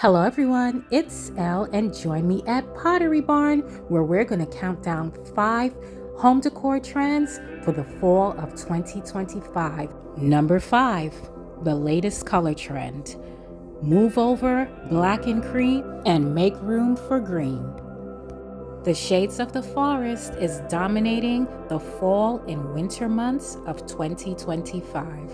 Hello everyone, it's Elle and join me at Pottery Barn where we're going to count down 5 home decor trends for the fall of 2025. Number 5, the latest color trend. Move over black and cream and make room for green. The shades of the forest is dominating the fall and winter months of 2025.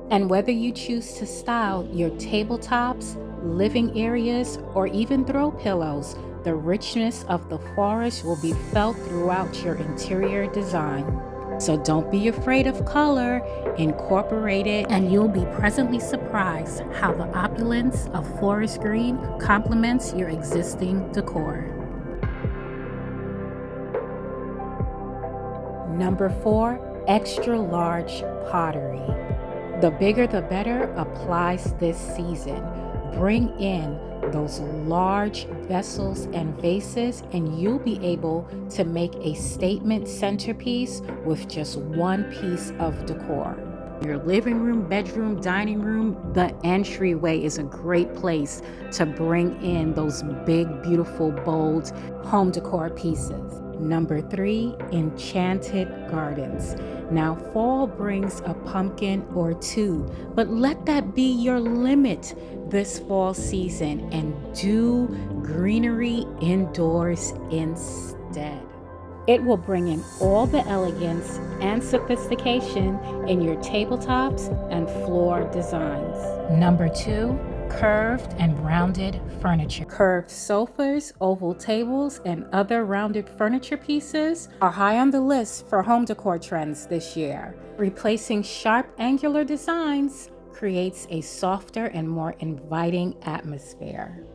And whether you choose to style your tabletops, living areas, or even throw pillows, the richness of the forest will be felt throughout your interior design. So don't be afraid of color, incorporate it, and you'll be pleasantly surprised how the opulence of forest green complements your existing decor. Number 4, extra large pottery. The bigger the better applies this season. Bring in those large vessels and vases and you'll be able to make a statement centerpiece with just one piece of decor. Your living room, bedroom, dining room, the entryway is a great place to bring in those big, beautiful, bold home decor pieces. Number 3, enchanted gardens. Now, fall brings a pumpkin or two, but let that be your limit this fall season and do greenery indoors instead. It will bring in all the elegance and sophistication in your tabletops and floor designs. Number 2, curved and rounded furniture. Curved sofas, oval tables, and other rounded furniture pieces are high on the list for home decor trends this year. Replacing sharp angular designs creates a softer and more inviting atmosphere.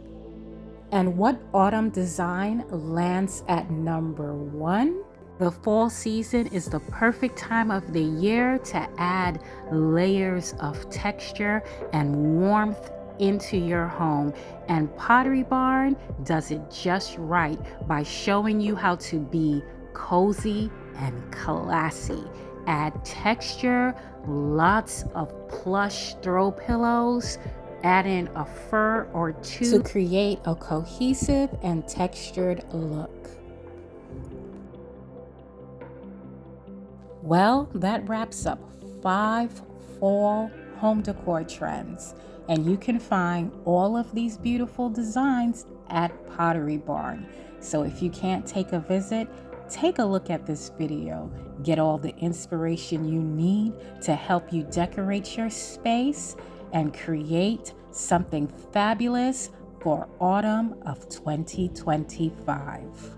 And what autumn design lands at number 1? The fall season is the perfect time of the year to add layers of texture and warmth into your home, and Pottery Barn does it just right by showing you how to be cozy and classy. Add texture, lots of plush throw pillows, add in a fur or two to create a cohesive and textured look. Well, that wraps up 5 fall home decor trends. And you can find all of these beautiful designs at Pottery Barn. So if you can't take a visit, take a look at this video. Get all the inspiration you need to help you decorate your space and create something fabulous for autumn of 2025.